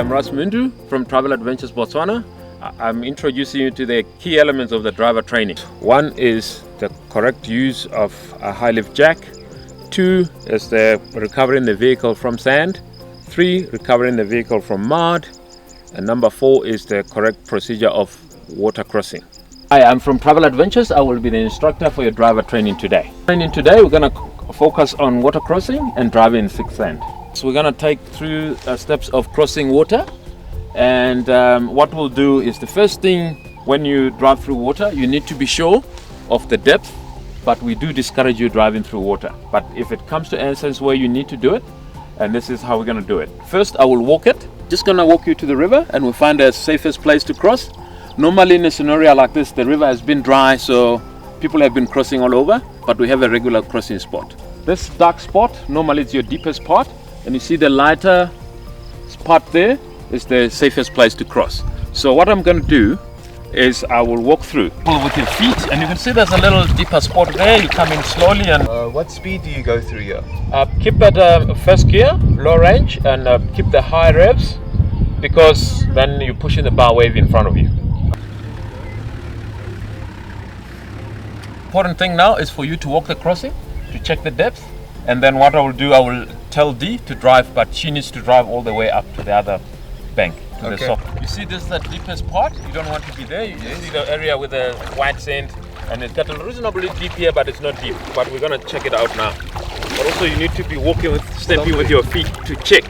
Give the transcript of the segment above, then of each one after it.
am Ras Mundu from Travel Adventures Botswana. I'm introducing you to the key elements of the driver training. One is the correct use of a high lift jack. 2 is the recovering the vehicle from sand. 3, recovering the vehicle from mud. And number 4 is the correct procedure of water crossing. Hi, I'm from Travel Adventures. I will be the instructor for your driver training today. We're going to focus on water crossing and driving in thick sand. So we're going to take through steps of crossing water. And what we'll do is, the first thing when you drive through water, you need to be sure of the depth, but we do discourage you driving through water. But if it comes to instance where you need to do it, and this is how we're going to do it. First, I will walk it. Just going to walk you to the river, and we'll find the safest place to cross. Normally in a scenario like this, the river has been dry, so people have been crossing all over, but we have a regular crossing spot. This dark spot, normally it's your deepest part, and you see the lighter spot there is the safest place to cross. So what I'm going to do is I will walk through. Pull with your feet, and you can see there's a little deeper spot there. You come in slowly and... what speed do you go through here? Keep at first gear, low range, and keep the high revs, because then you're pushing the bar wave in front of you. Important thing now is for you to walk the crossing, to check the depth, and then what I will do, I will tell Dee to drive, but she needs to drive all the way up to the other bank, to the sock. You see this is the deepest part. You don't want to be there. You see the area with the white sand, and it's got a reasonably deep here, but it's not deep. But we're gonna check it out now. But also you need to be walking with, stepping with your feet to check.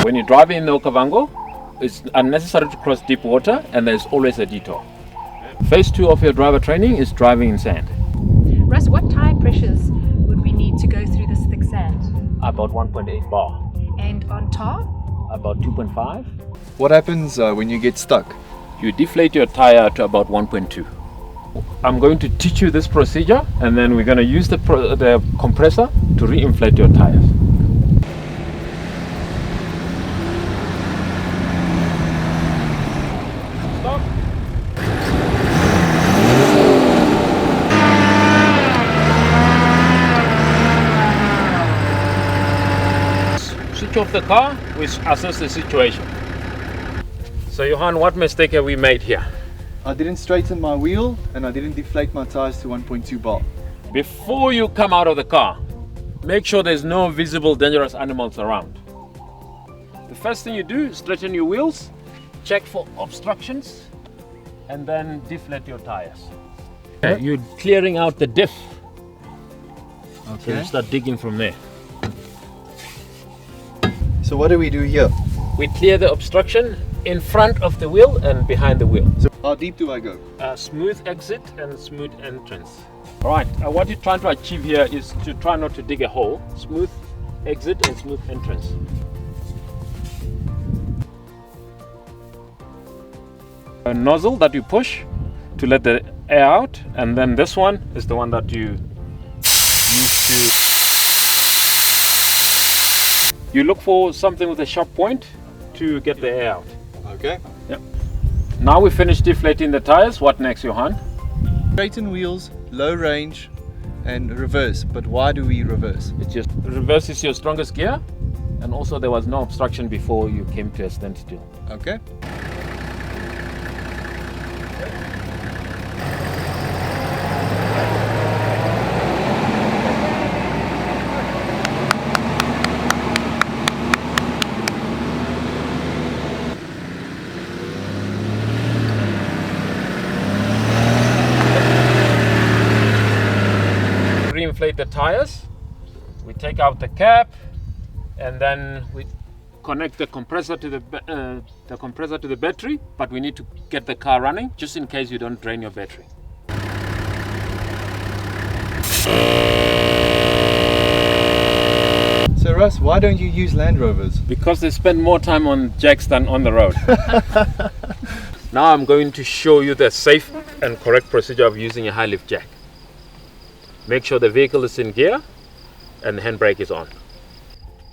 When you're driving in the Okavango, it's unnecessary to cross deep water, and there's always a detour. Phase 2 of your driver training is driving in sand. Russ, what tire pressures would we need to go through this thick sand? About 1.8 bar. And on tar? About 2.5. What happens when you get stuck? You deflate your tire to about 1.2. I'm going to teach you this procedure, and then we're going to use the compressor to re-inflate your tires. Switch off the car, we assess the situation. So Johan, what mistake have we made here? I didn't straighten my wheel, and I didn't deflate my tires to 1.2 bar. Before you come out of the car, make sure there's no visible dangerous animals around. The first thing you do is straighten your wheels, check for obstructions, and then deflate your tires. Okay. You're clearing out the diff. Okay. So you start digging from there. So what do we do here? We clear the obstruction in front of the wheel and behind the wheel. So how deep do I go? Smooth exit and smooth entrance. Alright, what you're trying to achieve here is to try not to dig a hole. Smooth exit and smooth entrance. A nozzle that you push to let the air out, and then this one is the one that you use to... You look for something with a sharp point to get the air out. Okay. Yep. Now we finished deflating the tires. What next, Johan? Straighten wheels, low range, and reverse. But why do we reverse? It's just reverse is your strongest gear, and also there was no obstruction before you came to a standstill. Okay. Inflate the tires, we take out the cap, and then we connect the compressor to the battery, but we need to get the car running just in case you don't drain your battery. So Russ, why don't you use Land Rovers? Because they spend more time on jacks than on the road. Now I'm going to show you the safe and correct procedure of using a high lift jack. Make sure the vehicle is in gear and the handbrake is on.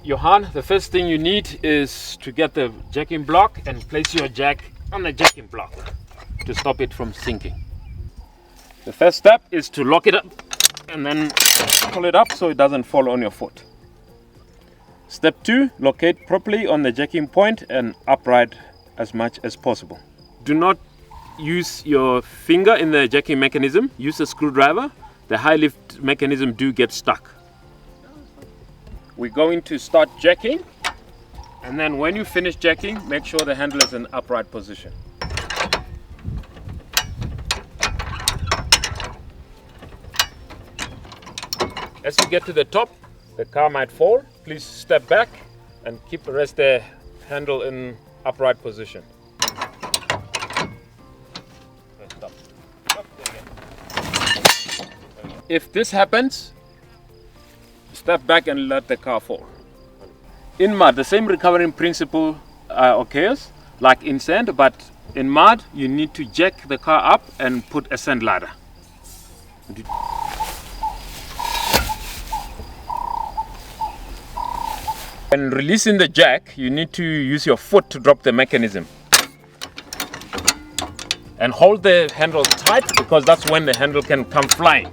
Johan, the first thing you need is to get the jacking block and place your jack on the jacking block to stop it from sinking. The first step is to lock it up and then pull it up so it doesn't fall on your foot. Step 2, locate properly on the jacking point and upright as much as possible. Do not use your finger in the jacking mechanism, use a screwdriver. The high lift mechanism do get stuck. We're going to start jacking, and then when you finish jacking, make sure the handle is in upright position. As you get to the top, the car might fall. Please step back and rest the handle in upright position. Stop. Stop. If this happens, step back and let the car fall. In mud, the same recovering principle occurs like in sand, but in mud you need to jack the car up and put a sand ladder. When releasing the jack, you need to use your foot to drop the mechanism. And hold the handle tight, because that's when the handle can come flying.